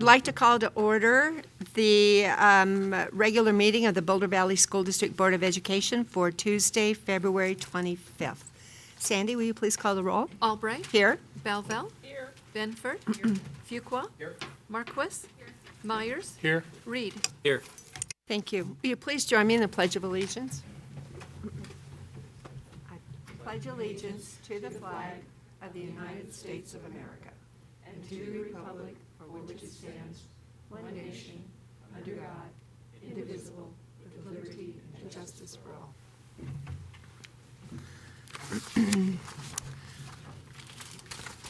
I'd like to call to order the regular meeting of the Boulder Valley School District Board of Education for Tuesday, February 25th. Sandy, will you please call the roll? Albright. Here. Belville. Here. Benford. Here. Fuqua. Here. Marquis. Here. Myers. Here. Reed. Here. Thank you. Will you please join me in the Pledge of Allegiance? I pledge allegiance to the flag of the United States of America and to the republic for which it stands, one nation, under God, indivisible, with liberty and justice for all.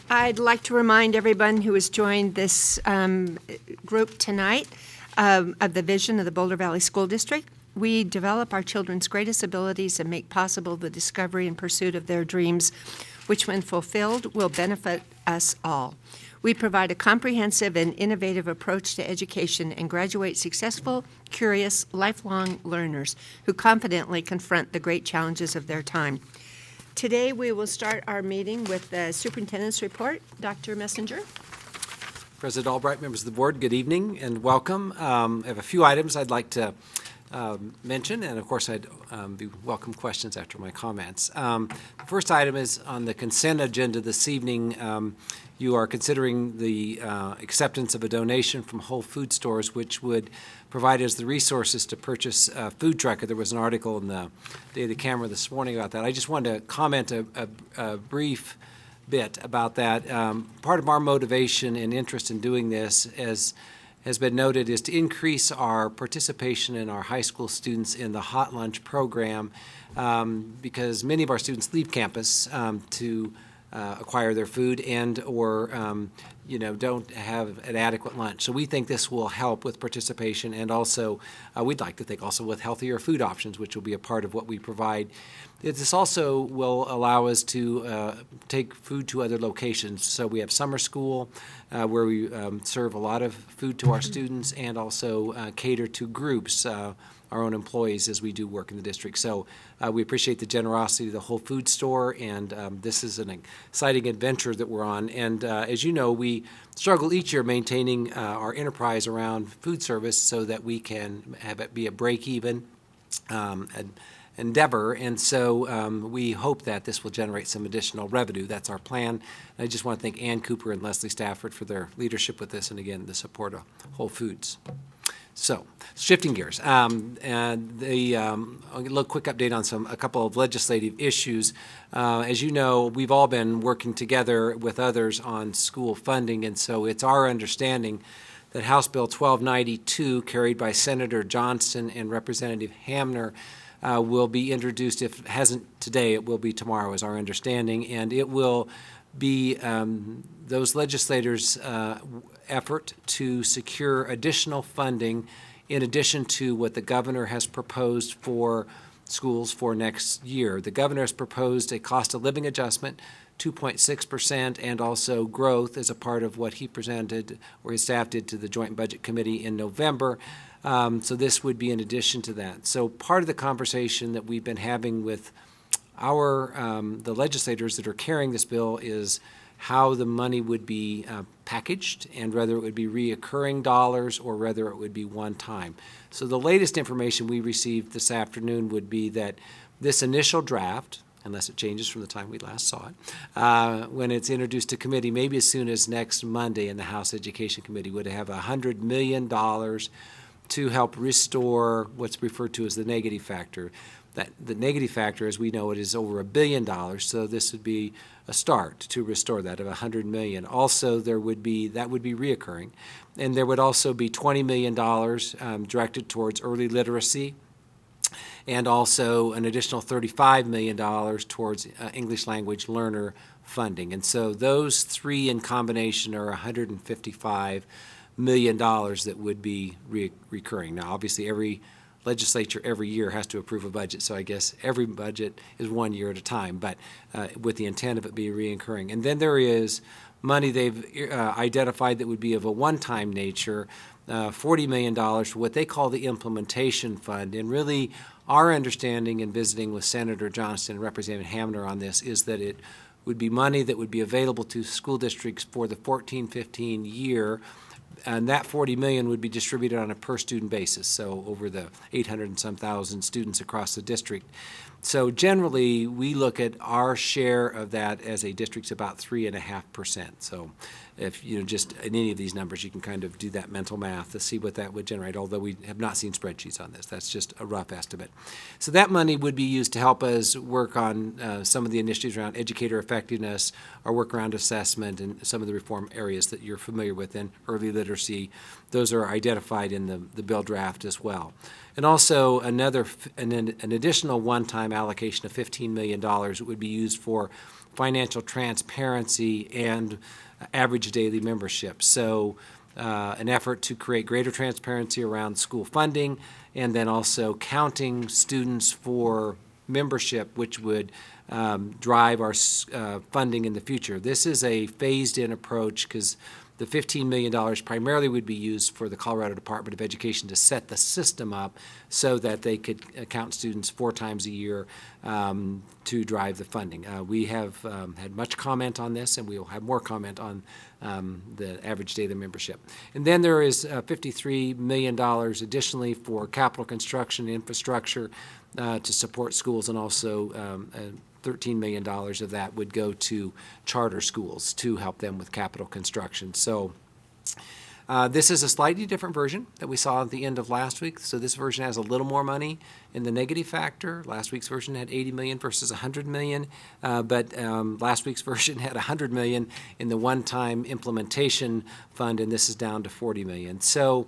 I'd like to remind everyone who has joined this group tonight of the vision of the Boulder Valley School District. We develop our children's greatest abilities and make possible the discovery and pursuit of their dreams, which, when fulfilled, will benefit us all. We provide a comprehensive and innovative approach to education and graduate successful, curious, lifelong learners who confidently confront the great challenges of their time. Today, we will start our meeting with the superintendent's report. Dr. Messenger. President Albright, members of the board, good evening and welcome. I have a few items I'd like to mention, and of course I'd welcome questions after my comments. The first item is on the consent agenda this evening. You are considering the acceptance of a donation from Whole Food Stores, which would provide us the resources to purchase a food truck. There was an article in the Daily Camera this morning about that. I just wanted to comment a brief bit about that. Part of our motivation and interest in doing this, as has been noted, is to increase our participation in our high school students in the hot lunch program, because many of our students leave campus to acquire their food and or don't have an adequate lunch. So we think this will help with participation, and also we'd like to think also with healthier food options, which will be a part of what we provide. This also will allow us to take food to other locations. So we have summer school where we serve a lot of food to our students, and also cater to groups, our own employees, as we do work in the district. So we appreciate the generosity of the Whole Food Store, and this is an exciting adventure that we're on. And as you know, we struggle each year maintaining our enterprise around food service so that we can have it be a break-even endeavor, and so we hope that this will generate some additional revenue. That's our plan. And I just want to thank Ann Cooper and Leslie Stafford for their leadership with this, and again, the support of Whole Foods. So, shifting gears, and I'll give a little quick update on a couple of legislative issues. As you know, we've all been working together with others on school funding, and so it's our understanding that House Bill 1292, carried by Senator Johnson and Representative Hamner, will be introduced. If it hasn't today, it will be tomorrow, is our understanding, and it will be those legislators' effort to secure additional funding in addition to what the governor has proposed for schools for next year. The governor has proposed a cost of living adjustment, 2.6%, and also growth as a part of what he presented, or his staff did, to the Joint Budget Committee in November. So this would be in addition to that. So part of the conversation that we've been having with the legislators that are carrying this bill is how the money would be packaged, and whether it would be reoccurring dollars or whether it would be one time. So the latest information we received this afternoon would be that this initial draft, unless it changes from the time we last saw it, when it's introduced to committee, maybe as soon as next Monday in the House Education Committee, would have $100 million to help restore what's referred to as the negative factor. That the negative factor, as we know it, is over $1 billion, so this would be a start to restore that of $100 million. Also, that would be reoccurring, and there would also be $20 million directed towards early literacy, and also an additional $35 million towards English language learner funding. And so those three in combination are $155 million that would be recurring. Now, obviously, every legislature every year has to approve a budget, so I guess every budget is 1 year at a time, but with the intent of it being reoccurring. And then there is money they've identified that would be of a one-time nature, $40 million for what they call the implementation fund. And really, our understanding in visiting with Senator Johnston and Representative Hamner on this is that it would be money that would be available to school districts for the 14-15 year And that 40 million would be distributed on a per-student basis, so over the 800 and some thousand students across the district. So generally, we look at our share of that as a district's about 3.5%. So if, just in any of these numbers, you can kind of do that mental math to see what that would generate, although we have not seen spreadsheets on this. That's just a rough estimate. So that money would be used to help us work on some of the initiatives around educator effectiveness, our work around assessment, and some of the reform areas that you're familiar with in early literacy. Those are identified in the bill draft as well. And also an additional one-time allocation of $15 million would be used for financial transparency and average daily membership. So an effort to create greater transparency around school funding, and then also counting students for membership, which would drive our funding in the future. This is a phased-in approach because the $15 million primarily would be used for the Colorado Department of Education to set the system up so that they could count students 4 times a year to drive the funding. We have had much comment on this, and we will have more comment on the average daily membership. And then there is $53 million additionally for capital construction infrastructure to support schools, and also $13 million of that would go to charter schools to help them with capital construction. So this is a slightly different version that we saw at the end of last week. So this version has a little more money in the negative factor. Last week's version had 80 million versus 100 million, but last week's version had 100 million in the one-time implementation fund, and this is down to 40 million. So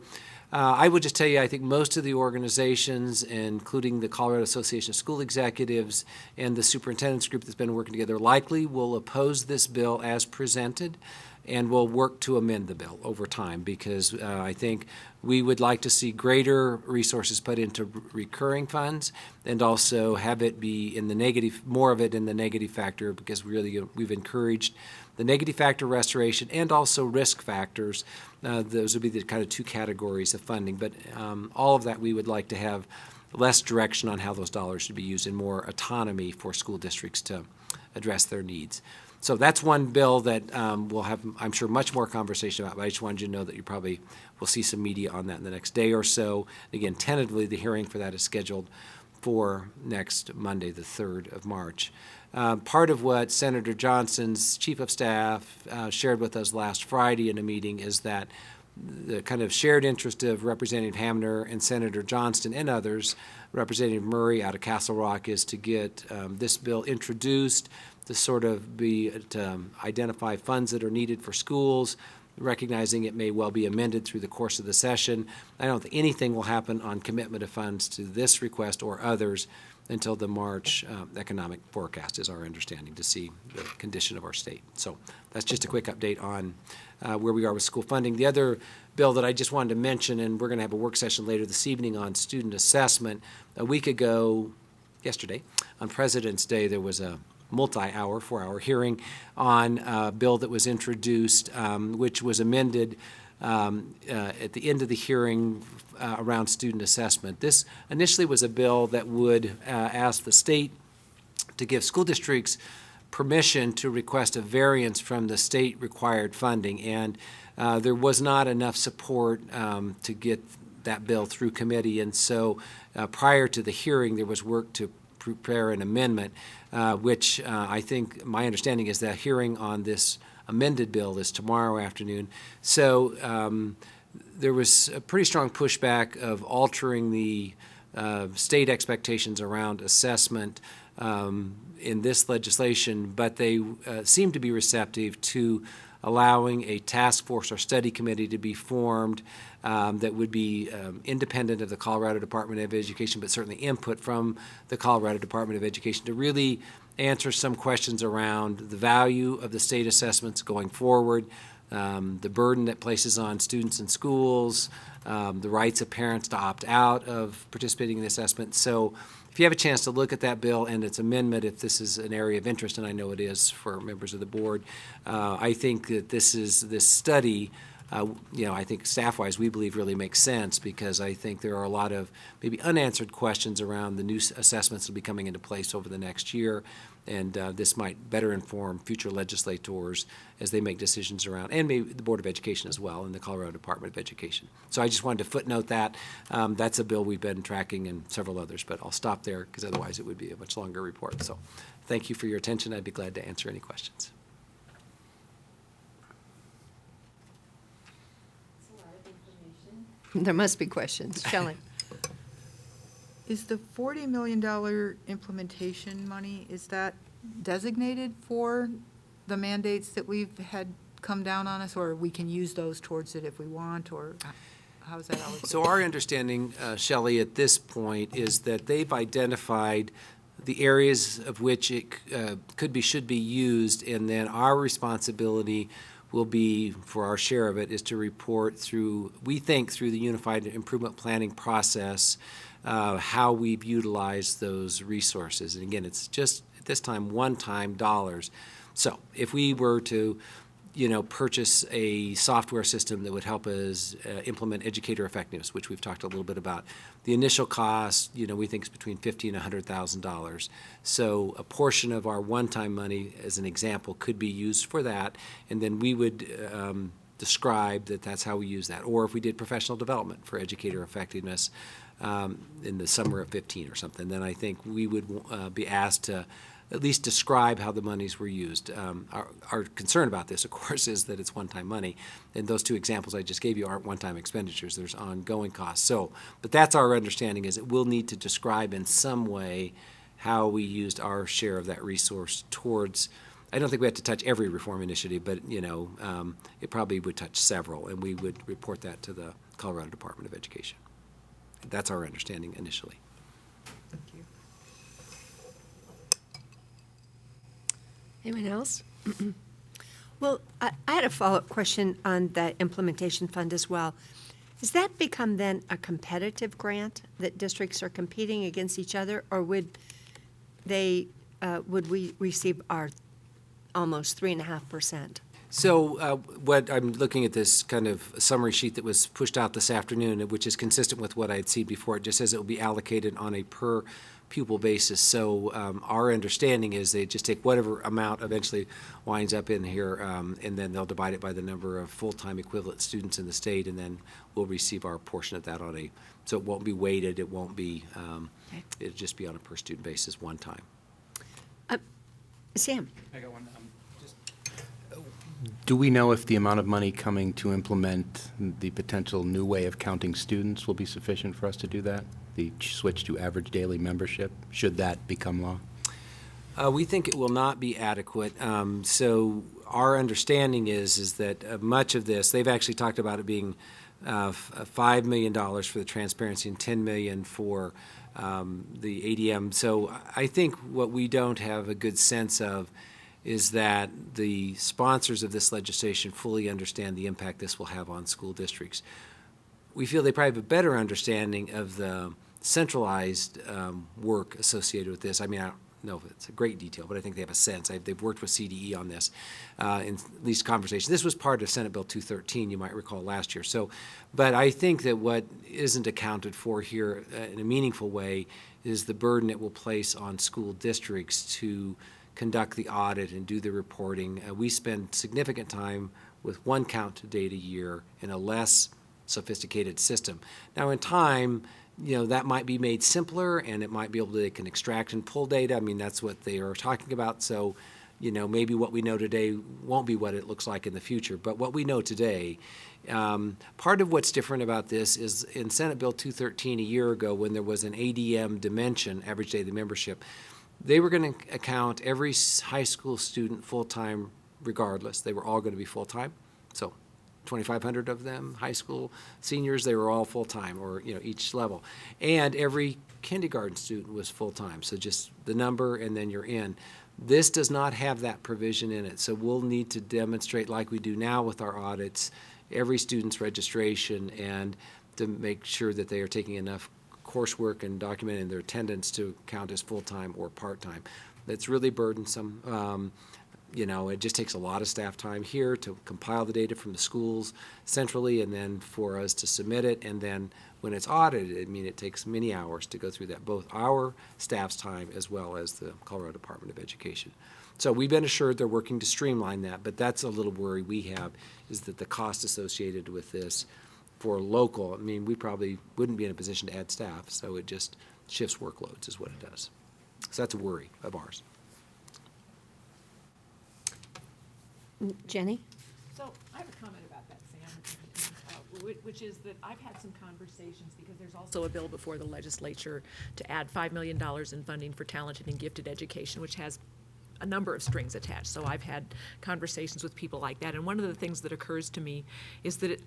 I would just tell you, I think most of the organizations, including the Colorado Association of School Executives and the superintendent's group that's been working together, likely will oppose this bill as presented and will work to amend the bill over time, because I think we would like to see greater resources put into recurring funds, and also have it be in the negative, more of it in the negative factor, because we've encouraged the negative factor restoration and also risk factors. Those would be the kind of 2 categories of funding. But all of that, we would like to have less direction on how those dollars should be used and more autonomy for school districts to address their needs. So that's one bill that we'll have, I'm sure, much more conversation about, but I just wanted you to know that you probably will see some media on that in the next day or so. Again, tentatively, the hearing for that is scheduled for next Monday, the 3rd of March. Part of what Senator Johnson's chief of staff shared with us last Friday in a meeting is that the kind of shared interest of Representative Hamner and Senator Johnston and others, Representative Murray out of Castle Rock, is to get this bill introduced to sort of to identify funds that are needed for schools, recognizing it may well be amended through the course of the session. I don't think anything will happen on commitment of funds to this request or others until the March economic forecast, is our understanding, to see the condition of our state. So that's just a quick update on where we are with school funding. The other bill that I just wanted to mention, and we're going to have a work session later this evening on student assessment. A week ago, yesterday, on President's Day, there was a multi-hour, 4-hour hearing on a bill that was introduced, which was amended at the end of the hearing around student assessment. This initially was a bill that would ask the state to give school districts permission to request a variance from the state required funding, and there was not enough support to get that bill through committee, and so prior to the hearing there was work to prepare an amendment, which I think my understanding is that hearing on this amended bill is tomorrow afternoon. So there was a pretty strong pushback of altering the state expectations around assessment in this legislation, but they seem to be receptive to allowing a task force or study committee to be formed that would be independent of the Colorado Department of Education, but certainly input from the Colorado Department of Education to really answer some questions around the value of the state assessments going forward, the burden that places on students and schools, the rights of parents to opt out of participating in the assessment. So if you have a chance to look at that bill and its amendment, if this is an area of interest, and I know it is for members of the board, I think that this study I think staff-wise, we believe really makes sense because I think there are a lot of maybe unanswered questions around the new assessments that will be coming into place over the next year. And this might better inform future legislators as they make decisions around, and maybe the Board of Education as well, and the Colorado Department of Education. So I just wanted to footnote that. That's a bill we've been tracking and several others, but I'll stop there because otherwise it would be a much longer report. So thank you for your attention. I'd be glad to answer any questions. There must be questions. Shelley? Is the $40 million implementation money, is that designated for the mandates that we've had come down on us, or we can use those towards it if we want, or how's that allocated? So our understanding, Shelley, at this point is that they've identified the areas of which it should be used, and then our responsibility will be, for our share of it, is to report through the Unified Improvement Planning process, how we've utilized those resources. And again, it's just, at this time, one-time dollars. So if we were to, purchase a software system that would help us implement educator effectiveness, which we've talked a little bit about, the initial cost, we think is between $50,000 and $100,000. So a portion of our one-time money, as an example, could be used for that, and then we would describe that that's how we use that. Or if we did professional development for educator effectiveness in the summer of 15 or something, then I think we would be asked to at least describe how the monies were used. Our concern about this, of course, is that it's one-time money, and those two examples I just gave you aren't one-time expenditures. There's ongoing costs. So, but that's our understanding, is that we'll need to describe in some way how we used our share of that resource towards, I don't think we have to touch every reform initiative, but, it probably would touch several, and we would report that to the Colorado Department of Education. That's our understanding initially. Thank you. Anyone else? Well, I had a follow-up question on the implementation fund as well. Has that become then a competitive grant that districts are competing against each other, or would we receive our almost 3.5%? So what I'm looking at this kind of summary sheet that was pushed out this afternoon, which is consistent with what I had seen before. It just says it will be allocated on a per pupil basis. So our understanding is they just take whatever amount eventually winds up in here, and then they'll divide it by the number of full-time equivalent students in the state, and then we'll receive our portion of that so it won't be weighted, it won't be, it'll just be on a per student basis one time. Sam? I got one. Do we know if the amount of money coming to implement the potential new way of counting students will be sufficient for us to do that? The switch to average daily membership, should that become law? We think it will not be adequate. So our understanding is that much of this, they've actually talked about it being $5 million for the transparency and $10 million for the ADM. So I think what we don't have a good sense of is that the sponsors of this legislation fully understand the impact this will have on school districts. We feel they probably have a better understanding of the centralized work associated with this. I mean, I don't know if it's a great detail, but I think they have a sense. They've worked with CDE on this in at least conversation. This was part of Senate Bill 213, you might recall, last year. So, but I think that what isn't accounted for here in a meaningful way is the burden it will place on school districts to conduct the audit and do the reporting. We spend significant time with one count date a year in a less sophisticated system. Now, in time, that might be made simpler, and it might be able to, they can extract and pull data. I mean, that's what they are talking about. So, maybe what we know today won't be what it looks like in the future. But what we know today, part of what's different about this is in Senate Bill 213 a year ago, when there was an ADM dimension, average daily membership, they were going to account every high school student full-time regardless. They were all going to be full-time. So 2,500 of them, high school seniors, they were all full-time, or each level. And every kindergarten student was full-time. So just the number and then you're in. This does not have that provision in it. So we'll need to demonstrate, like we do now with our audits, every student's registration, and to make sure that they are taking enough coursework and documenting their attendance to count as full-time or part-time. That's really burdensome. It just takes a lot of staff time here to compile the data from the schools centrally, and then for us to submit it, and then when it's audited, it takes many hours to go through that, both our staff's time as well as the Colorado Department of Education. So we've been assured they're working to streamline that, but that's a little worry we have, is that the cost associated with this for local, we probably wouldn't be in a position to add staff, so it just shifts workloads is what it does. So that's a worry of ours. Jenny? So I have a comment about that, Sam, which is that I've had some conversations, because there's also a bill before the legislature to add $5 million in funding for talented and gifted education, which has a number of strings attached. So I've had conversations with people like that, and one of the things that occurs to me is that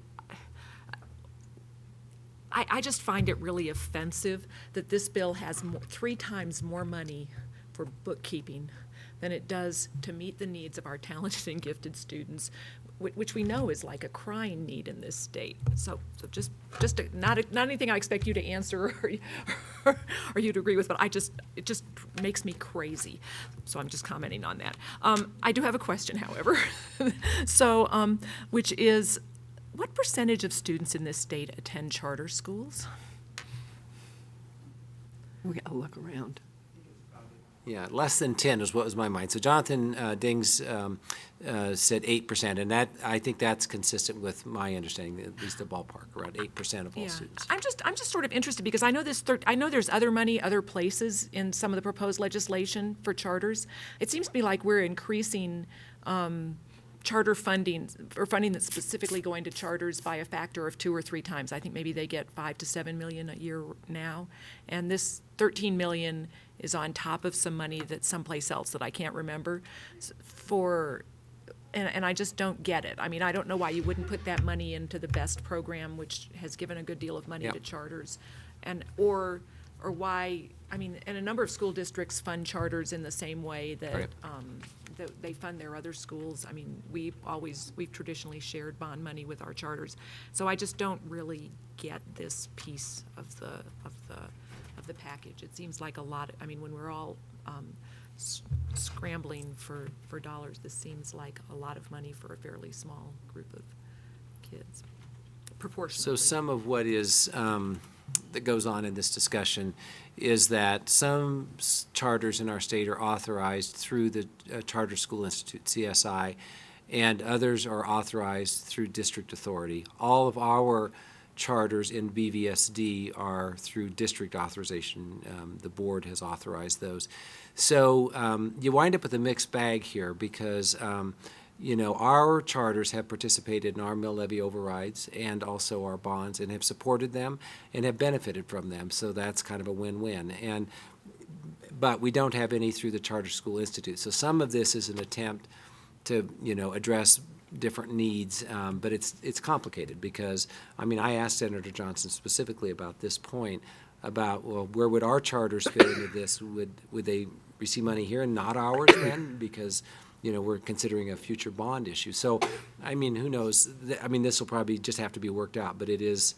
I just find it really offensive that this bill has 3 times more money for bookkeeping than it does to meet the needs of our talented and gifted students, which we know is like a crying need in this state. So just not anything I expect you to answer or you to agree with, but it just makes me crazy. So I'm just commenting on that. I do have a question, however, so which is, what percentage of students in this state attend charter schools? We gotta look around. Yeah, less than 10 is what was my mind. So Jonathan Dings said 8%, and I think that's consistent with my understanding, at least the ballpark, around 8% of all students. I'm just sort of interested, because I know I know there's other money, other places in some of the proposed legislation for charters. It seems to me like we're increasing charter funding, or funding that's specifically going to charters, by a factor of 2 or 3 times. I think maybe they get $5 to $7 million a year now, and this $13 million is on top of some money that's someplace else that I can't remember and I just don't get it. I don't know why you wouldn't put that money into the BEST program, which has given a good deal of money Yep. to charters, or why, and a number of school districts fund charters in the same way that, Right. that they fund their other schools. We've traditionally shared bond money with our charters. So I just don't really get this piece of the package. It seems like a lot, when we're all scrambling for dollars, this seems like a lot of money for a fairly small group of kids, proportionately. So some of what is, that goes on in this discussion is that some charters in our state are authorized through the Charter School Institute, CSI, and others are authorized through district authority. All of our charters in BVSD are through district authorization. The board has authorized those. So you wind up with a mixed bag here, because our charters have participated in our mill levy overrides and also our bonds, and have supported them and have benefited from them. So that's kind of a win-win. But we don't have any through the Charter School Institute. So some of this is an attempt to address different needs, but it's complicated, because I asked Senator Johnson specifically about this point, about, well, where would our charters fit into this? Would they receive money here and not ours then? Because we're considering a future bond issue. So who knows? This will probably just have to be worked out, but it is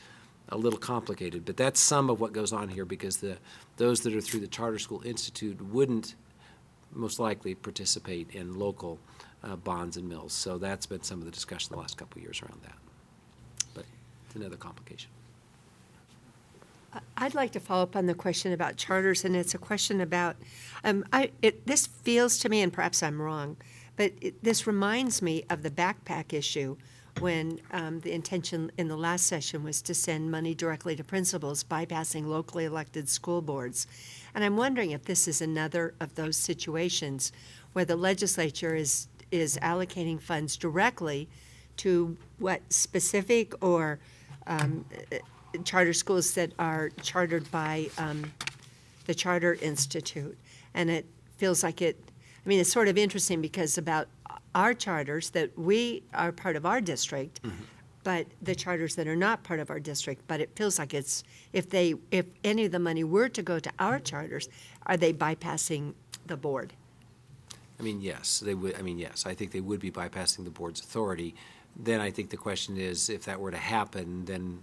a little complicated. But that's some of what goes on here, because those that are through the Charter School Institute wouldn't most likely participate in local bonds and mills. So that's been some of the discussion the last couple of years around that. But it's another complication. I'd like to follow up on the question about charters, and it's a question about, this feels to me, and perhaps I'm wrong, but this reminds me of the backpack issue, when the intention in the last session was to send money directly to principals, bypassing locally elected school boards. And I'm wondering if this is another of those situations where the legislature is allocating funds directly to what specific or charter schools that are chartered by the Charter Institute. And it feels like it's sort of interesting, because about our charters, that we are part of our district, but the charters that are not part of our district, but it feels like if any of the money were to go to our charters, are they bypassing the board? Yes, they would. Yes, I think they would be bypassing the board's authority. Then I think the question is, if that were to happen, then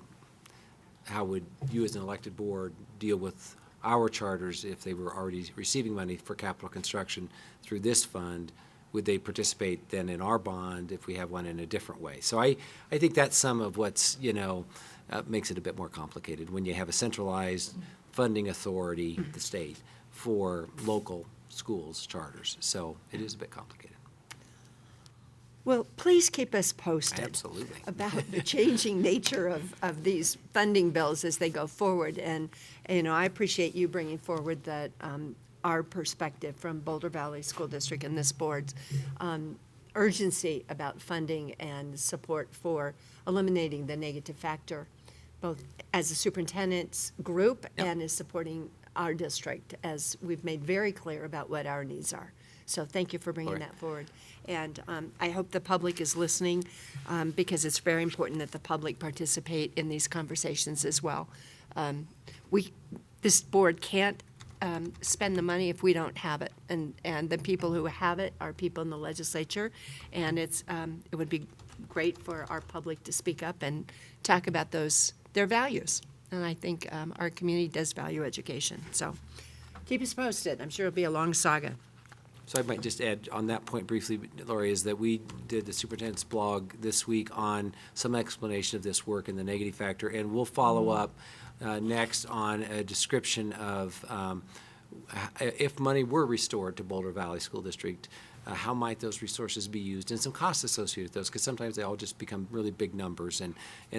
how would you as an elected board deal with our charters if they were already receiving money for capital construction through this fund? would they participate then in our bond if we have one in a different way? So I think that's some of what's, makes it a bit more complicated when you have a centralized funding authority, the state, for local schools, charters. So it is a bit complicated. Well, please keep us posted. Absolutely. About the changing nature of these funding bills as they go forward. And, I appreciate you bringing forward that our perspective from Boulder Valley School District and this board's urgency about funding and support for eliminating the negative factor, both as a superintendent's group and as supporting our district, as we've made very clear about what our needs are. So thank you for bringing All right. that forward. And I hope the public is listening because it's very important that the public participate in these conversations as well. This board can't spend the money if we don't have it. And the people who have it are people in the legislature. And it would be great for our public to speak up and talk about their values. And I think our community does value education. So keep us posted. I'm sure it'll be a long saga. So I might just add on that point briefly, Lori, is that we did the superintendent's blog this week on some explanation of this work and the negative factor, and we'll follow up next on a description of if money were restored to Boulder Valley School District, how might those resources be used, and some costs associated with those, because sometimes they all just become really big numbers, and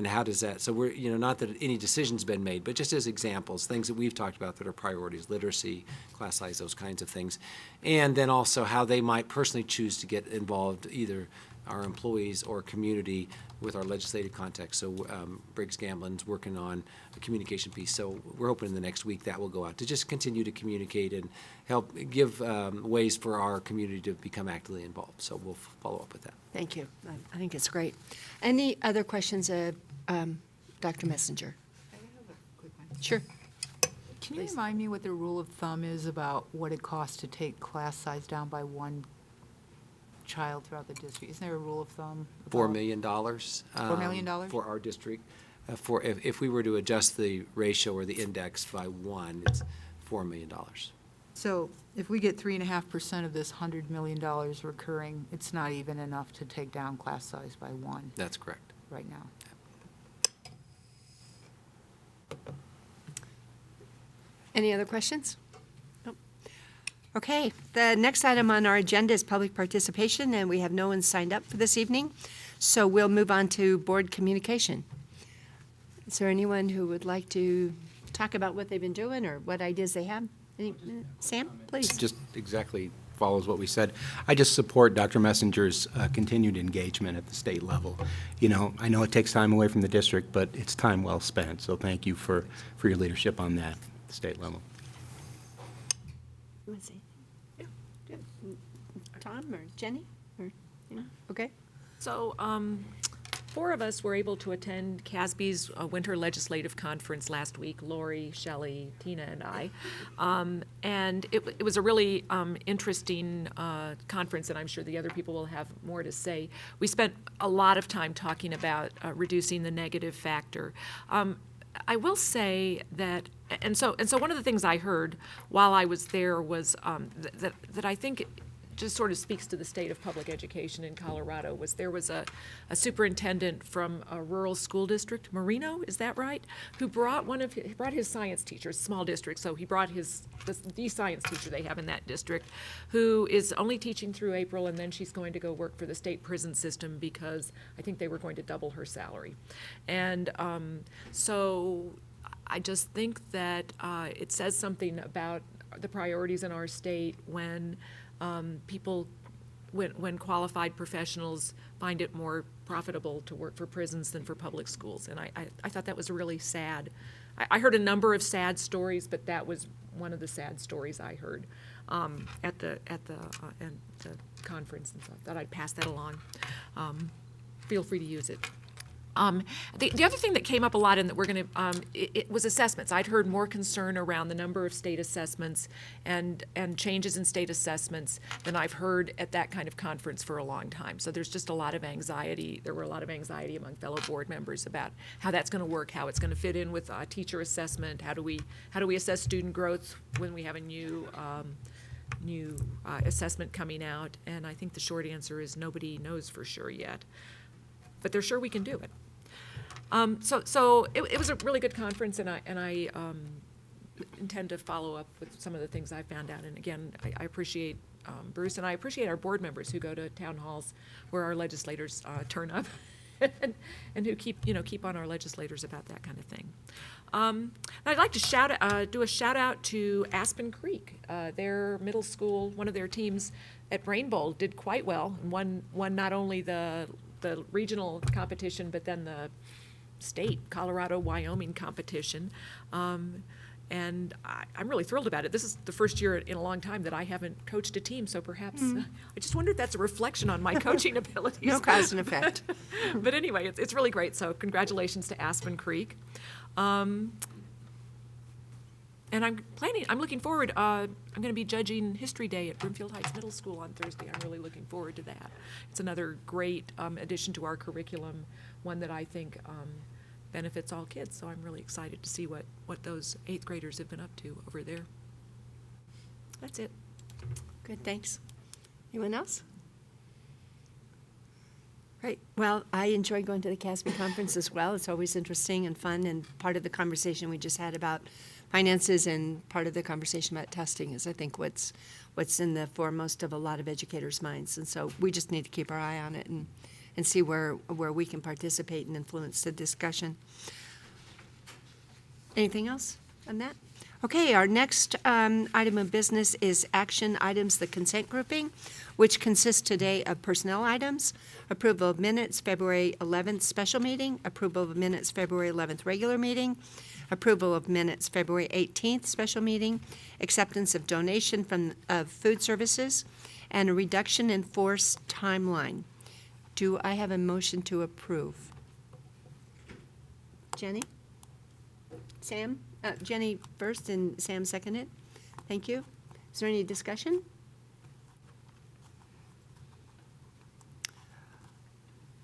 how does that, so we're, not that any decision's been made, but just as examples, things that we've talked about that are priorities, literacy, class size, those kinds of things, and then also how they might personally choose to get involved, either our employees or community with our legislative context. So Briggs Gamblin's working on a communication piece. So we're hoping in the next week that will go out to just continue to communicate and help give ways for our community to become actively involved. So we'll follow up with that. Thank you. I think it's great. Any other questions of Dr. Messenger? I have a quick one. Sure. Can you remind me what the rule of thumb is about what it costs to take class size down by one child throughout the district? Isn't there a rule of thumb? $4 million. $4 million? For our district. If we were to adjust the ratio or the index by one, it's $4 million. So if we get 3.5% of this $100 million recurring, it's not even enough to take down class size by one That's correct. right now. Any other questions? Nope. Okay, the next item on our agenda is public participation, and we have no one signed up for this evening. So we'll move on to board communication. Is there anyone who would like to talk about what they've been doing or what ideas they have? Sam, please. Just exactly follows what we said. I just support Dr. Messenger's continued engagement at the state level. I know it takes time away from the district, but it's time well spent. So thank you for your leadership on that at the state level. Let's see. Yeah, good. Tom or Jenny? Okay. So, 4 of us were able to attend CASB's Winter Legislative Conference last week, Lori, Shelley, Tina, and I. And it was a really interesting conference, and I'm sure the other people will have more to say. We spent a lot of time talking about reducing the negative factor. I will say that, and so one of the things I heard while I was there was that I think just sort of speaks to the state of public education in Colorado. There was a superintendent from a rural school district, Marino, is that right? Who brought his science teacher, small district, so he brought the science teacher they have in that district, who is only teaching through April, and then she's going to go work for the state prison system because I think they were going to double her salary. And so I just think that it says something about the priorities in our state when when qualified professionals find it more profitable to work for prisons than for public schools. And I thought that was really sad. I heard a number of sad stories, but that was one of the sad stories I heard at the conference, and so I thought I'd pass that along. Feel free to use it. The other thing that came up a lot and that we're going to, it was assessments. I'd heard more concern around the number of state assessments and changes in state assessments than I've heard at that kind of conference for a long time. So there's just a lot of anxiety. There were a lot of anxiety among fellow board members about how that's going to work, how it's going to fit in with teacher assessment, how do we assess student growth when we have a new new assessment coming out, and I think the short answer is nobody knows for sure yet. But they're sure we can do it. So it was a really good conference, and I intend to follow up with some of the things I found out. And again, I appreciate Bruce, and I appreciate our board members who go to town halls where our legislators turn up and who keep on our legislators about that kind of thing. I'd like to do a shout out to Aspen Creek. Their middle school, one of their teams at Brain Bowl did quite well, and won not only the regional competition, but then the state, Colorado-Wyoming competition. And I'm really thrilled about it. This is the first year in a long time that I haven't coached a team, so perhaps, I just wonder if that's a reflection on my coaching abilities. No cause and effect. But anyway, it's really great, so congratulations to Aspen Creek. And I'm looking forward, I'm going to be judging History Day at Broomfield Heights Middle School on Thursday. I'm really looking forward to that. It's another great addition to our curriculum, one that I think benefits all kids, so I'm really excited to see what those 8th graders have been up to over there. That's it. Good, thanks. Anyone else? Great. Well, I enjoy going to the CASB conference as well. It's always interesting and fun, and part of the conversation we just had about finances and part of the conversation about testing is, I think, what's in the foremost of a lot of educators' minds. And so we just need to keep our eye on it and see where we can participate and influence the discussion. Anything else on that? Okay, our next item of business is action items, the consent grouping, which consists today of personnel items, approval of minutes, February 11th special meeting, approval of minutes, February 11th regular meeting, approval of minutes, February 18th special meeting, acceptance of donation of food services, and a reduction in force timeline. Do I have a motion to approve? Jenny? Sam? Jenny first and Sam seconded. Thank you. Is there any discussion?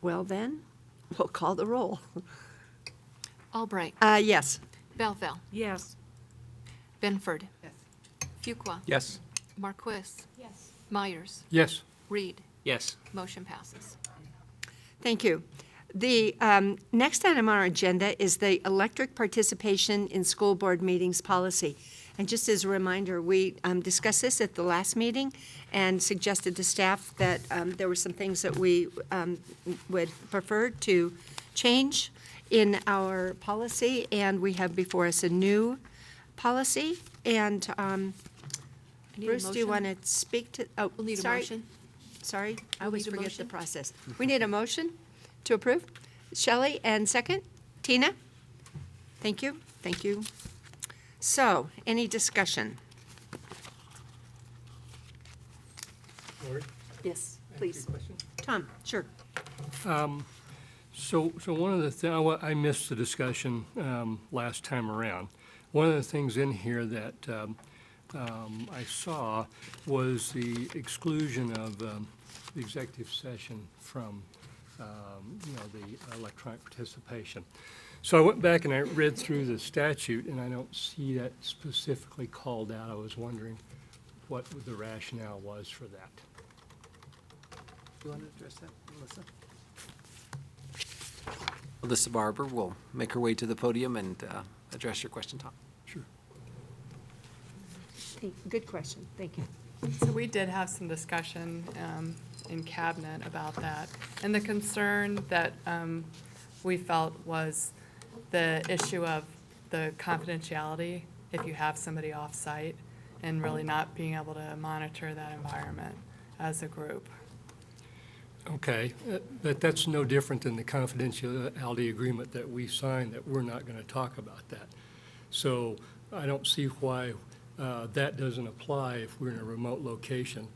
Well then, we'll call the roll. Albright. Yes. Belleville. Yes. Benford. Fuqua. Yes. Marquis. Yes. Myers. Yes. Reed. Yes. Motion passes. Thank you. The next item on our agenda is the electric participation in school board meetings policy. And just as a reminder, we discussed this at the last meeting and suggested to staff that there were some things that we would prefer to change in our policy, and we have before us a new policy. And I need a Bruce, do you want motion. to speak to? Oh, We'll need a sorry. motion. Sorry, I We'll always need a forget the motion. process. We need a motion to approve. Shelley, and second? Tina? Thank you, thank you. So, any discussion? Lori? Yes, I have a please. question. Tom, sure. So one of the things, I missed the discussion last time around. One of the things in here that I saw was the exclusion of the executive session from, the electronic participation. So I went back and I read through the statute, and I don't see that specifically called out. I was wondering what the rationale was for that. Do you want to address that, Melissa? Alyssa Barber will make her way to the podium and address your question, Tom. Sure. Good question, thank you. So we did have some discussion in cabinet about that. And the concern that we felt was the issue of the confidentiality if you have somebody off-site and really not being able to monitor that environment as a group. Okay, but that's no different than the confidentiality agreement that we signed, that we're not going to talk about that. So I don't see why that doesn't apply if we're in a remote location.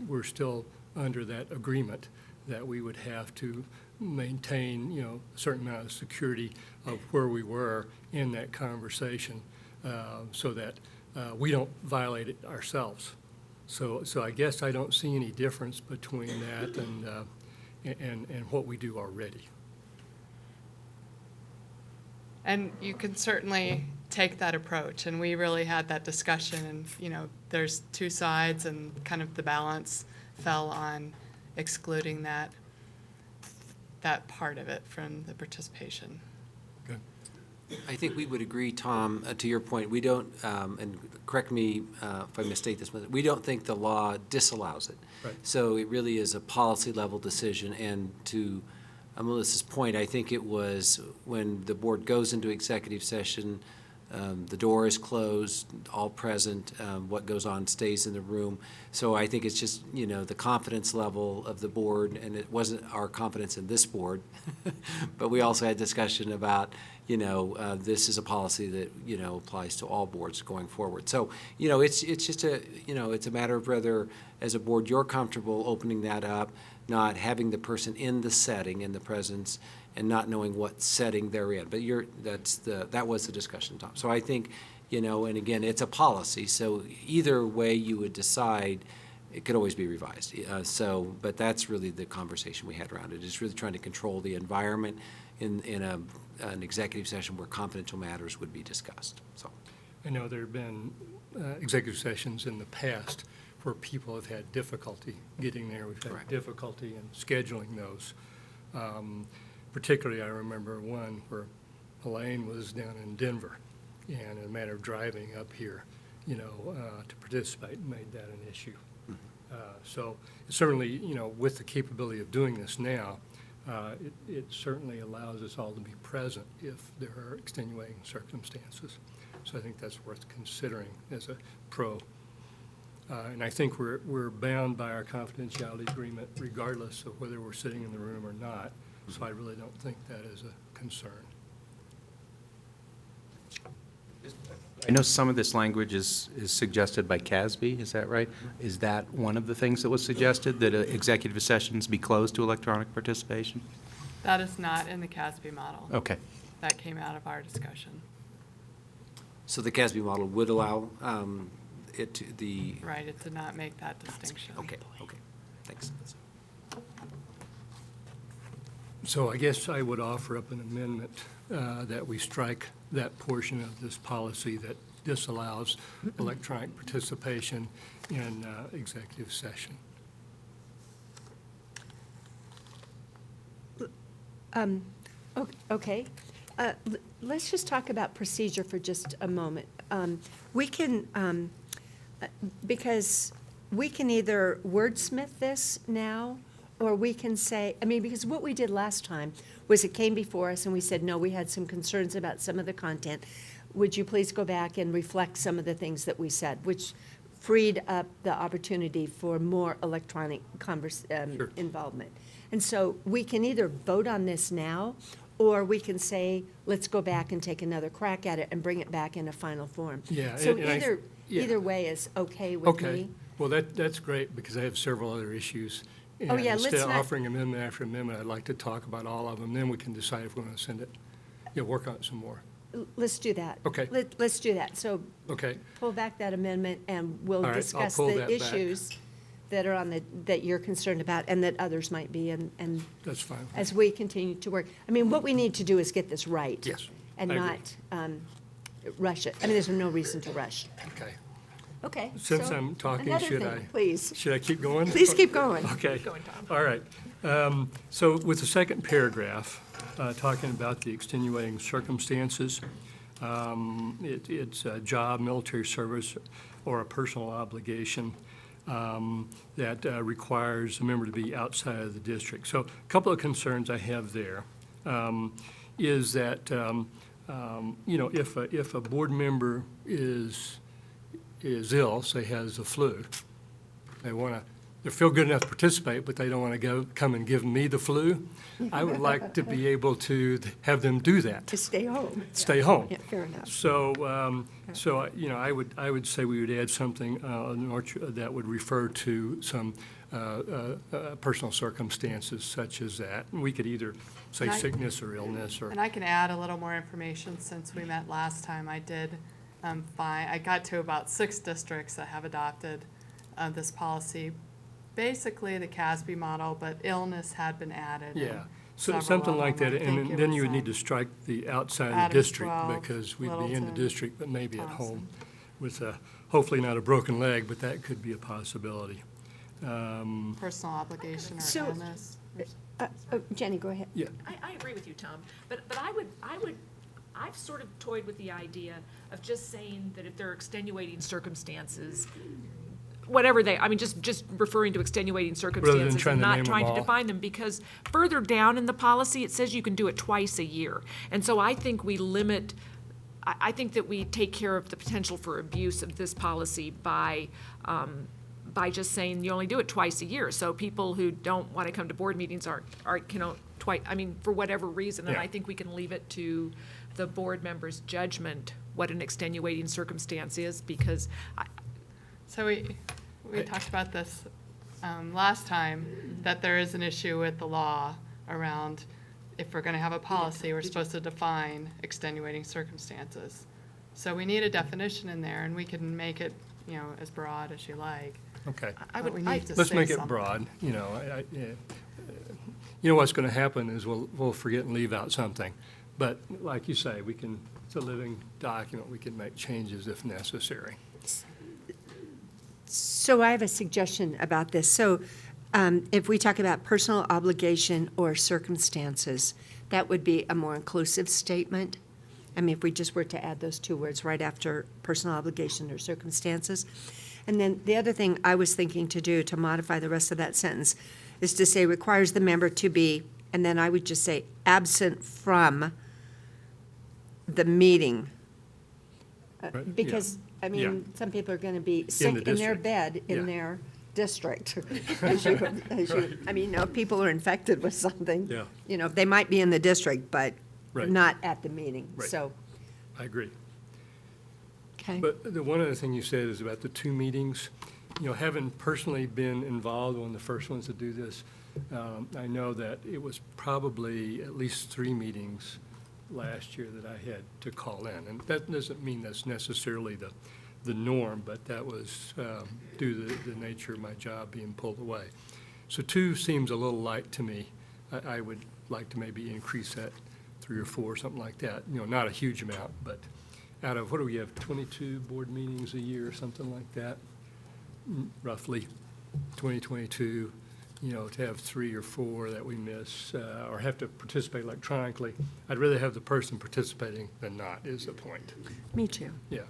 We're still under that agreement that we would have to maintain, a certain amount of security of where we were in that conversation so that we don't violate it ourselves. So I guess I don't see any difference between that and what we do already. And you can certainly take that approach. And we really had that discussion, and, you know, there's two sides, and kind of the balance fell on excluding that part of it from the participation. Good. I think we would agree, Tom, to your point, we don't, and correct me if I misstate this, but we don't think the law disallows it. Right. So it really is a policy-level decision, and to Melissa's point, I think it was when the board goes into executive session, the door is closed, all present, what goes on stays in the room. So I think it's just, you know, the confidence level of the board, and it wasn't our confidence in this board, but we also had discussion about, you know, this is a policy that, you know, applies to all boards going forward. So, you know, it's just a, you know, it's a matter of whether, as a board, you're comfortable opening that up, not having the person in the setting, in the presence, and not knowing what setting they're in. But that was the discussion, Tom. So I think, you know, and again, it's a policy, so either way you would decide, it could always be revised. But that's really the conversation we had around it, is really trying to control the environment in an executive session where confidential matters would be discussed, so. I know there have been executive sessions in the past where people have had difficulty getting there. We've had Correct. difficulty in scheduling those. Particularly, I remember one where Elaine was down in Denver, and in a matter of driving up here, you know, to participate, made that an issue. So certainly, you know, with the capability of doing this now, it certainly allows us all to be present if there are extenuating circumstances. So I think that's worth considering as a pro. And I think we're bound by our confidentiality agreement regardless of whether we're sitting in the room or not. So I really don't think that is a concern. I know some of this language is suggested by CASB, is that right? Is that one of the things that was suggested, that executive sessions be closed to electronic participation? That is not in the CASB model. Okay. That came out of our discussion. So the CASB model would allow it to the, Right, it did not make that distinction. okay, thanks. So I guess I would offer up an amendment that we strike that portion of this policy that disallows electronic participation in executive session. Okay. Let's just talk about procedure for just a moment. We can, because we can either wordsmith this now, or we can say, I mean, because what we did last time was it came before us and we said, no, we had some concerns about some of the content. Would you please go back and reflect some of the things that we said, which freed up the opportunity for more electronic Sure. involvement. And so we can either vote on this now, or we can say, let's go back and take another crack at it and bring it back in a final form. Yeah, So and I- yeah. either way is okay with Okay, me. well, that's great, because I have several other issues. Oh, yeah, And let's instead of not- offering amendment after amendment, I'd like to talk about all of them, then we can decide if we want to send it, work on it some more. Let's do that. Okay. Let's do that. So Okay, pull back that amendment and we'll All right, I'll discuss pull the that back. issues that are on that you're concerned about and that others might be, and that's fine. as we continue to work. I mean, what we need to do is get this right. Yes, And I agree. not rush it. I mean, there's no reason to rush. Okay. Okay. Since so I'm talking, another should thing, I? Please, Should I keep going? please keep going. Okay. Going, Tom. All right. So with the second paragraph, talking about the extenuating circumstances, it's a job, military service, or a personal obligation that requires a member to be outside of the district. So a couple of concerns I have there is that, if a board member is ill, say has the flu, they feel good enough to participate, but they don't want to come and give me the flu. I would like to be able to have them do that, To stay home. stay home. Yeah, fair enough. So, I would say we would add something that would refer to some personal circumstances such as that. And we could either say And I- sickness or illness or, And I can add a little more information since we met last time. I did I got to about 6 districts that have adopted this policy. Basically the CASB model, but illness had been added. yeah. So several something of like them. that, I think and it then was you would need in to strike the outside of the Adams district, 12, because we'd be in the Littleton, district, but maybe at Thompson. home with hopefully not a broken leg, but that could be a possibility. Personal obligation or So- illness. Jenny, go ahead. Yeah, I agree with you, Tom, but I've sort of toyed with the idea of just saying that if there are extenuating circumstances, whatever they, I mean, just referring to extenuating circumstances trying and to name not them trying to all. define them, because further down in the policy, it says you can do it twice a year. And so I think we limit, I think that we take care of the potential for abuse of this policy by just saying you only do it twice a year. So people who don't want to come to board meetings I mean, for whatever reason. And Yeah. I think we can leave it to the board member's judgment what an extenuating circumstance is, because So we talked about this last time, that there is an issue with the law around if we're going to have a policy, we're supposed to define extenuating circumstances. So we need a definition in there, and we can make it, as broad as you like. okay. But we need to Let's say make it something. broad, You know what's going to happen is we'll forget and leave out something. But like you say, it's a living document, we can make changes if necessary. So I have a suggestion about this. So if we talk about personal obligation or circumstances, that would be a more inclusive statement. I mean, if we just were to add those two words right after personal obligation or circumstances. And then the other thing I was thinking to do to modify the rest of that sentence is to say requires the member to be, and then I would just say absent from the meeting. Right, Because, I Yeah. mean, some people are going to be sick in their district. bed Yeah. in their district. I mean, people are infected with something. Yeah. They might be in the district, but Right. not at the meeting. Right. So, I agree. okay. But the one other thing you said is about the two meetings. Having personally been involved on the first ones to do this, I know that it was probably at least 3 meetings last year that I had to call in. And that doesn't mean that's necessarily the norm, but that was due to the nature of my job being pulled away. So 2 seems a little light to me. I would like to maybe increase that 3 or 4, something like that. Not a huge amount, but out of, what do we have, 22 board meetings a year or something like that? Roughly 2022, to have 3 or 4 that we miss or have to participate electronically. I'd rather have the person participating than not, is the point. Me too. Yeah.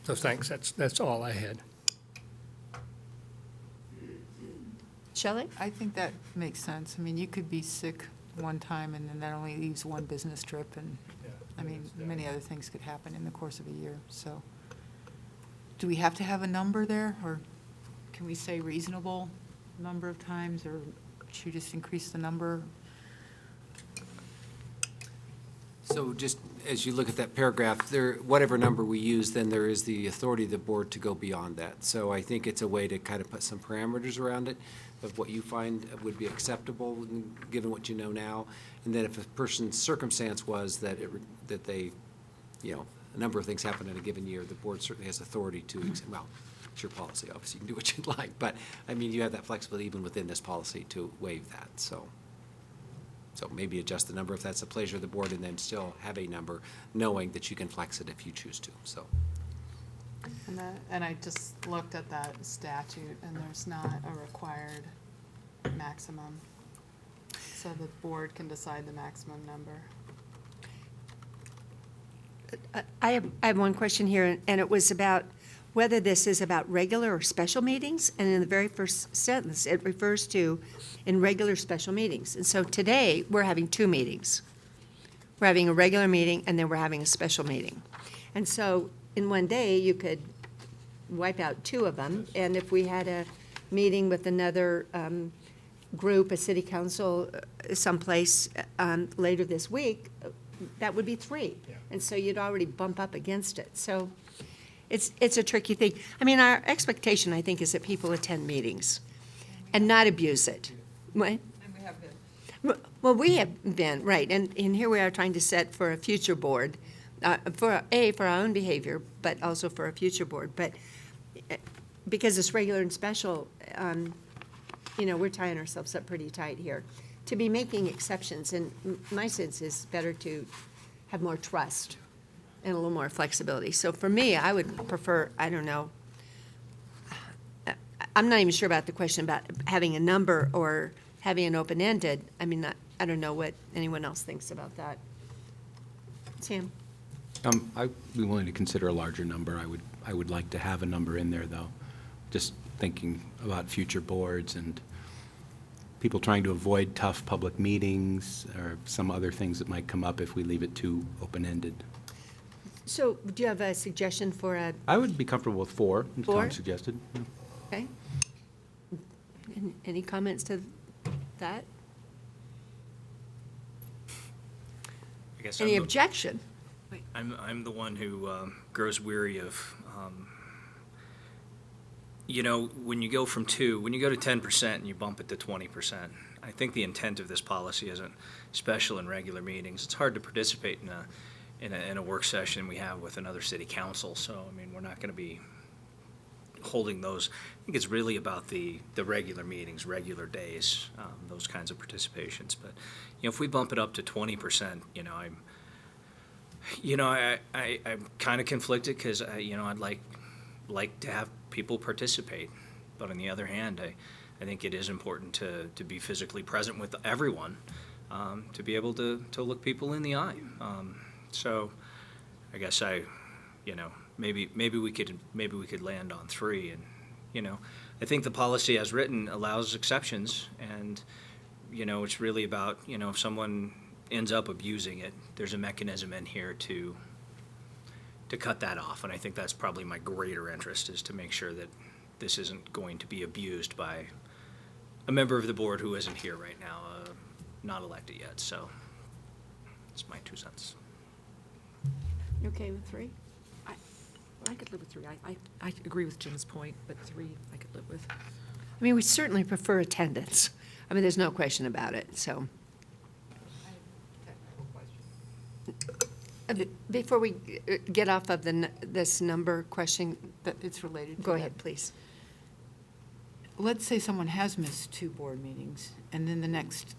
So thanks, that's all I had. Shelley? I think that makes sense. I mean, you could be sick one time, and then that only leaves one business trip, and, I mean, many other things could happen in the course of a year, so. Do we have to have a number there, or can we say reasonable number of times, or should we just increase the number? So just as you look at that paragraph, there, whatever number we use, then there is the authority of the board to go beyond that. So I think it's a way to kind of put some parameters around it of what you find would be acceptable, given what you know now. And then if a person's circumstance was that that they, a number of things happen in a given year, the board certainly has authority to, well, it's your policy, obviously, you can do what you'd like, but, I mean, you have that flexibility even within this policy to waive that, so. So maybe adjust the number if that's the pleasure of the board, and then still have a number, knowing that you can flex it if you choose to, so. And I just looked at that statute, and there's not a required maximum. So the board can decide the maximum number. I have one question here, and it was about whether this is about regular or special meetings. And in the very first sentence, it refers to in regular special meetings. And so today, we're having 2 meetings. We're having a regular meeting, and then we're having a special meeting. And so in one day, you could wipe out 2 of them. And if we had a meeting with another group, a city council, someplace later this week, that would be 3. Yeah. And so you'd already bump up against it. So it's a tricky thing. I mean, our expectation, I think, is that people attend meetings and not abuse it. What? And we have been. Well, we have been, right, and here we are trying to set for a future board, for our own behavior, but also for a future board. But because it's regular and special, we're tying ourselves up pretty tight here. To be making exceptions, and my sense is better to have more trust and a little more flexibility. So for me, I would prefer, I don't know, I'm not even sure about the question about having a number or having an open-ended. I mean, I don't know what anyone else thinks about that. Sam? I'd be willing to consider a larger number. I would like to have a number in there, though. Just thinking about future boards and people trying to avoid tough public meetings or some other things that might come up if we leave it too open-ended. So do you have a suggestion for a, I would be comfortable with 4, as 4? Tom suggested. okay? Any comments to that? I guess Any I'm objection? I'm the one who grows weary of, when you go from 2, when you go to 10% and you bump it to 20%, I think the intent of this policy isn't special and regular meetings. It's hard to participate in a work session we have with another city council. So, I mean, we're not going to be holding those. I think it's really about the regular meetings, regular days, those kinds of participations. But, if we bump it up to 20%, I'm kind of conflicted because, I'd like to have people participate. But on the other hand, I think it is important to be physically present with everyone, to be able to look people in the eye. So I guess maybe we could land on 3. And, I think the policy as written allows exceptions. And, it's really about, if someone ends up abusing it, there's a mechanism in here to cut that off. And I think that's probably my greater interest, is to make sure that this isn't going to be abused by a member of the board who isn't here right now, not elected yet. So that's my 2 cents. You okay with 3? I could live with 3. I agree with Jim's point, but 3 I could live with. I mean, we certainly prefer attendance. I mean, there's no question about it, so. Before we get off of this number question, That it's related to go that. ahead, please. Let's say someone has missed 2 board meetings, and then the next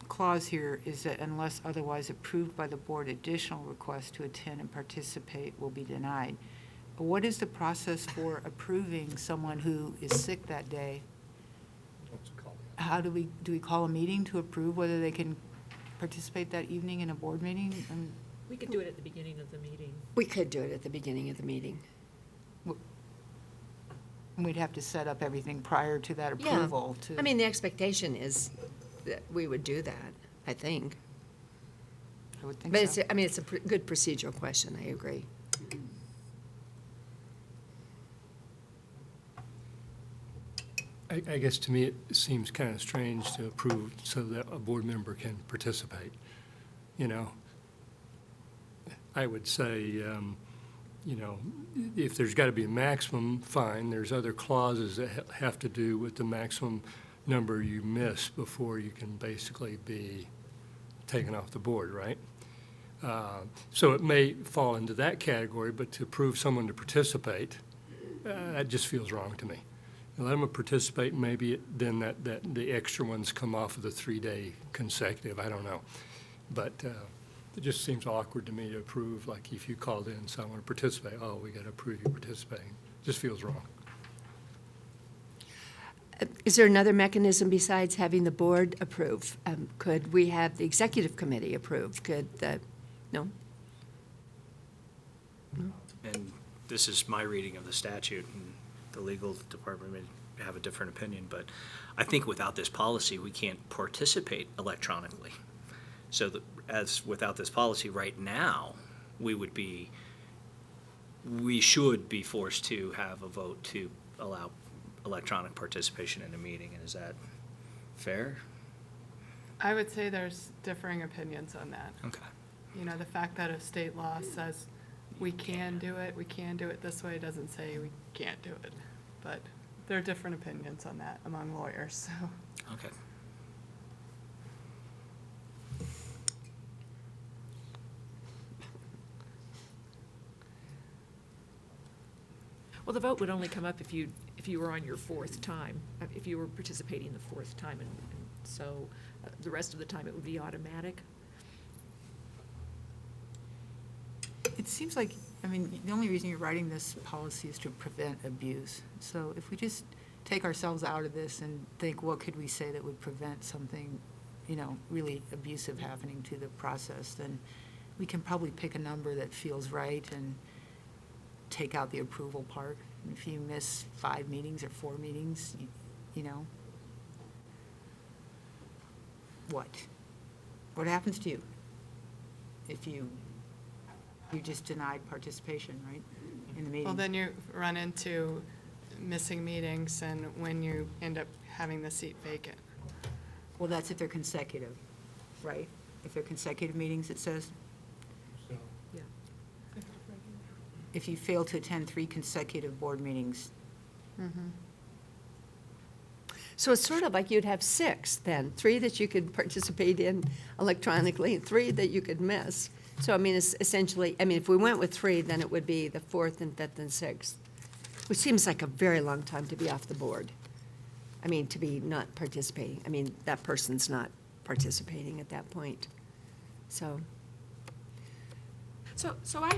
clause here is that unless otherwise approved by the board, additional requests to attend and participate will be denied. What is the process for approving someone who is sick that day? How do we call a meeting to approve whether they can participate that evening in a board meeting? We could do it at the beginning of the meeting. We could do it at the beginning of the meeting. We'd have to set up everything prior to that Yeah. approval to. I mean, the expectation is that we would do that, I think. I would think But so. it's a good procedural question, I agree. I guess to me, it seems kind of strange to approve so that a board member can participate, I would say, if there's got to be a maximum, fine. There's other clauses that have to do with the maximum number you miss before you can basically be taken off the board, right? So it may fall into that category, but to approve someone to participate, that just feels wrong to me. Let them participate, maybe then the extra ones come off of the 3-day consecutive, I don't know. But it just seems awkward to me to approve, like if you called in and said, I want to participate, oh, we got to approve you participating. Just feels wrong. Is there another mechanism besides having the board approve? Could we have the executive committee approve? No? And this is my reading of the statute, and the legal department may have a different opinion, but I think without this policy, we can't participate electronically. So as without this policy right now, we should be forced to have a vote to allow electronic participation in a meeting. And is that fair? I would say there's differing opinions on that. Okay. The fact that if state law says we can do it this way, doesn't say we can't do it. But there are different opinions on that among lawyers, so. Okay. Well, the vote would only come up if if you were on your fourth time, if you were participating the fourth time, and so the rest of the time it would be automatic. It seems like, I mean, the only reason you're writing this policy is to prevent abuse. So if we just take ourselves out of this and think, what could we say that would prevent something, really abusive happening to the process, then we can probably pick a number that feels right and take out the approval part. And if you miss 5 meetings or 4 meetings, what happens to you? If you're just denied participation, right, in the meeting? Well, then you run into missing meetings and when you end up having the seat vacant. Well, that's if they're consecutive, right? If they're consecutive meetings, it says, So, Yeah. if you fail to attend 3 consecutive board meetings, So it's sort of like you'd have 6 then, 3 that you could participate in electronically, and 3 that you could miss. So, I mean, it's essentially, if we went with 3, then it would be the 4th and 5th and 6th, which seems like a very long time to be off the board. To be not participating. That person's not participating at that point. So, So I,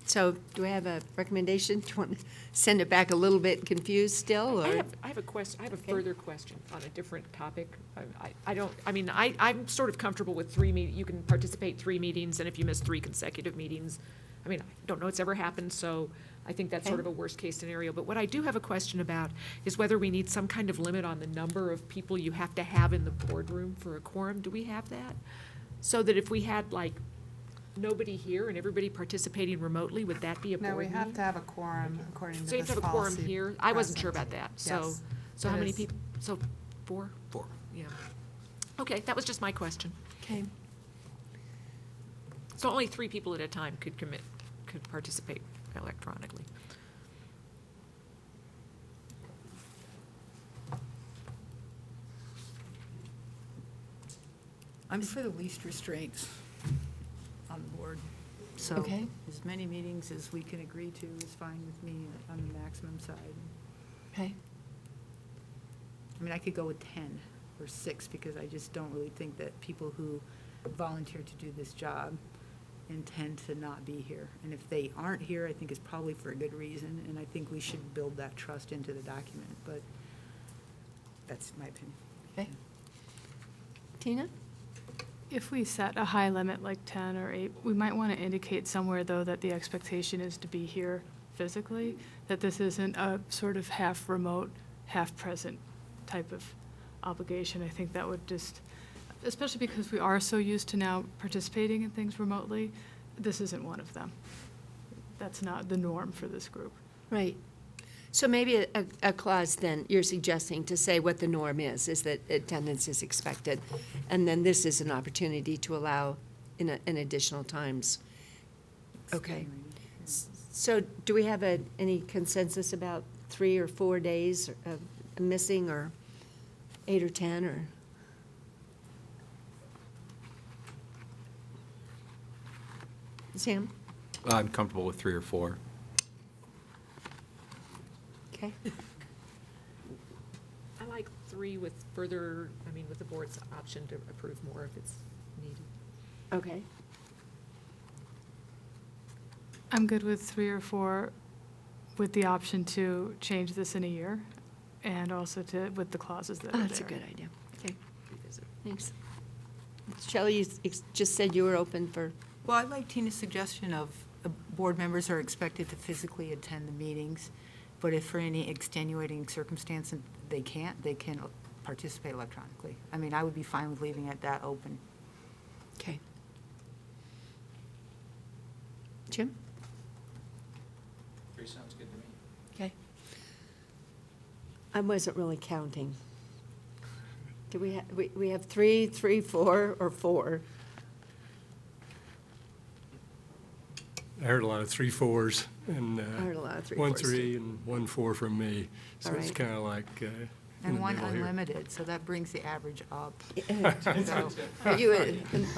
so do I have a recommendation? Do you want to send it back a little bit confused still, or? I have a question, I have a Okay. further question on a different topic. I'm sort of comfortable with you can participate 3 meetings, and if you miss 3 consecutive meetings, I don't know it's ever happened, so I think that's sort of a worst-case scenario. But what I do have a question about is whether we need some kind of limit on the number of people you have to have in the boardroom for a quorum. Do we have that? So that if we had, nobody here and everybody participating remotely, would that be a board No, we meeting? have to have a quorum according to So you have this to have a quorum policy here? I wasn't sure present. about that, so, Yes, so how it many is. people? So 4? 4. Yeah. Okay, that was just my question. Okay. So only 3 people at a time could participate electronically. I'm for the least restraints on the board. So Okay. as many meetings as we can agree to is fine with me on the maximum side. Okay. I could go with 10 or 6 because I just don't really think that people who volunteer to do this job intend to not be here. And if they aren't here, I think it's probably for a good reason, and I think we should build that trust into the document, but that's my opinion. Okay. Tina? If we set a high limit like 10 or 8, we might want to indicate somewhere, though, that the expectation is to be here physically, that this isn't a sort of half remote, half present type of obligation. I think that would just, especially because we are so used to now participating in things remotely, this isn't one of them. That's not the norm for this group. Right. So maybe a clause then, you're suggesting to say what the norm is that attendance is expected, and then this is an opportunity to allow in additional times. Okay. So do we have any consensus about 3 or 4 days of missing, or 8 or 10, or? Sam? I'm comfortable with 3 or 4. Okay. I like 3 with with the board's option to approve more if it's needed. Okay. I'm good with 3 or 4 with the option to change this in a year and also with the clauses that are Oh, there. that's a good idea. Okay. Thanks. Shelley, you just said you were open for, Well, I like Tina's suggestion of board members are expected to physically attend the meetings, but if for any extenuating circumstance they can't, they can participate electronically. I would be fine with leaving it that open. okay. Jim? 3 sounds good to me. Okay. I wasn't really counting. Do we have 3, 4, or 4? I heard a lot of 3 4s, and I heard a lot of 3, 1 4s, 3 and 1 4 from me. So All it's right. kind of like, in And the one middle here. unlimited, so that brings the average up. So, Are you a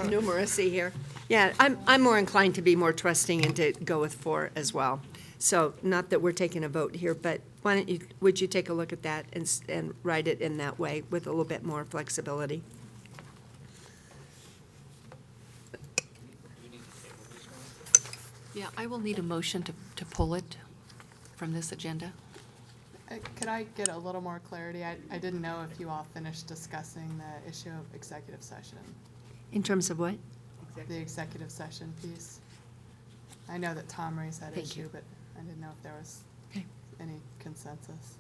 numeracy here? Yeah, I'm more inclined to be more trusting and to go with 4 as well. So not that we're taking a vote here, but why don't you, would you take a look at that and write it in that way with a little bit more flexibility? Yeah, I will need a motion to pull it from this agenda. Could I get a little more clarity? I didn't know if you all finished discussing the issue of executive session, In terms of what? the executive session piece. I know that Tom raised that Thank issue, you. but I didn't know if there was Okay. any consensus.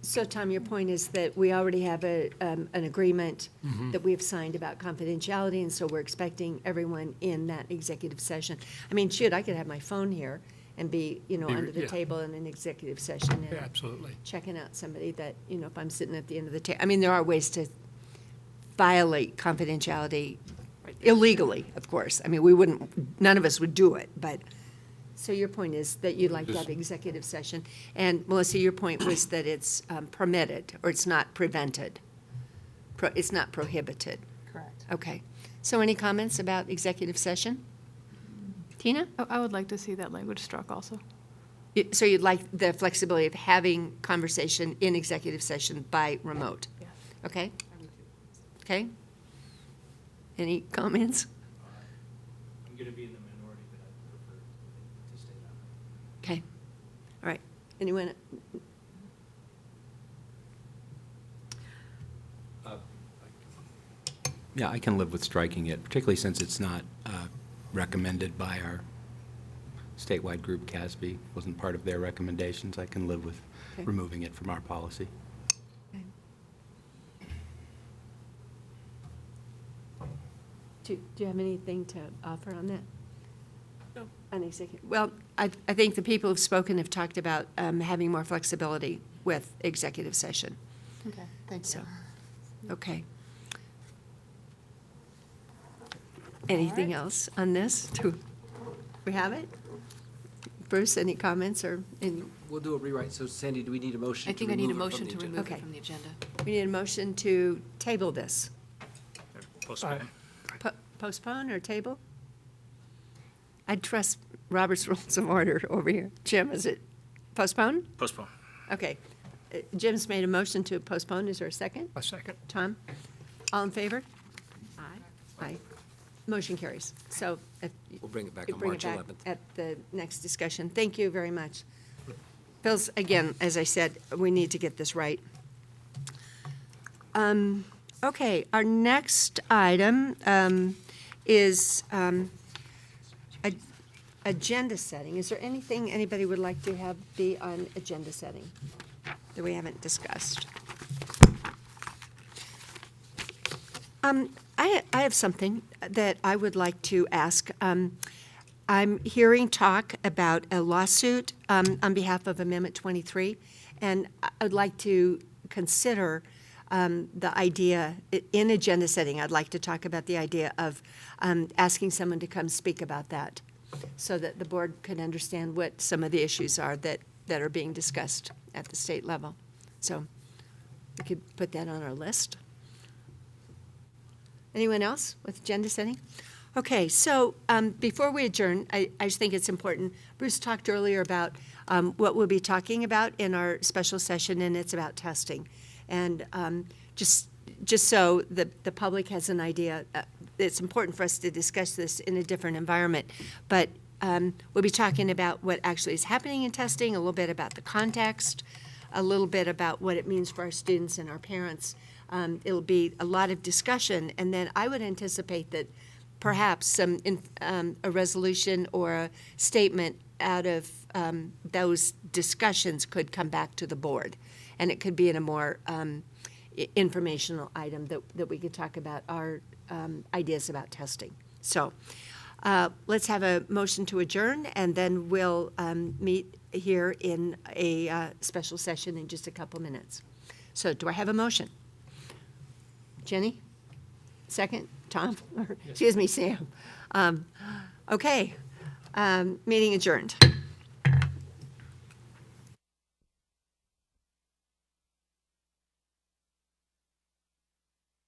So, Tom, your point is that we already have an agreement Mm-hmm. that we've signed about confidentiality, and so we're expecting everyone in that executive session. I mean, shoot, I could have my phone here and be, under the Yeah. table in an executive session Yeah, and absolutely. checking out somebody that, if I'm sitting at the end of the table. I mean, there are ways to violate confidentiality illegally, of course. I mean, none of us would do it, but, so your point is that you'd like to have executive session. And Melissa, your point was that it's permitted, or it's not prevented. It's not prohibited. Correct. Okay. So any comments about executive session? Tina? I would like to see that language struck also. So you'd like the flexibility of having conversation in executive session by remote? Yes. Okay? Okay? Any comments? I'm going to be in the minority, but I prefer to stay that way. Okay. All right. Anyone? Yeah, I can live with striking it, particularly since it's not recommended by our statewide group, CASB. Wasn't part of their recommendations. I can live with Okay. removing it from our policy. Do you have anything to offer on that? No. On executive, well, I think the people who've spoken have talked about having more flexibility with executive session. Okay, thank you. So, okay. Anything else on this? Do we have it? Bruce, any comments or any? We'll do a rewrite. So Sandy, do we need a motion I to think I need a remove it from motion the to agenda? remove Okay. it from the agenda. We need a motion to table this. Postpone. Postpone or table? I trust Robert's Rules of Order over here. Jim, is it postpone? Postpone. Okay. Jim's made a motion to postpone. Is there a second? A second. Tom? All in favor? Aye. Aye. Motion carries. So if We'll bring it back you on bring March it back 11th. at the next discussion. Thank you very much. Phil's, again, as I said, we need to get this right. Okay, our next item is agenda setting. Is there anything anybody would like to have be on agenda setting that we haven't discussed? I have something that I would like to ask. I'm hearing talk about a lawsuit on behalf of Amendment 23, and I'd like to consider the idea, in agenda setting, I'd like to talk about the idea of asking someone to come speak about that, so that the board can understand what some of the issues are that are being discussed at the state level. So we could put that on our list. Anyone else with agenda setting? Okay, so before we adjourn, I just think it's important. Bruce talked earlier about what we'll be talking about in our special session, and it's about testing. And just so the public has an idea, it's important for us to discuss this in a different environment. But we'll be talking about what actually is happening in testing, a little bit about the context, a little bit about what it means for our students and our parents. It'll be a lot of discussion, and then I would anticipate that perhaps a resolution or a statement out of those discussions could come back to the board, and it could be in a more informational item that we could talk about our ideas about testing. So let's have a motion to adjourn, and then we'll meet here in a special session in just a couple minutes. So do I have a motion? Jenny? Second? Tom? Or, excuse me, Sam. Okay. Meeting adjourned.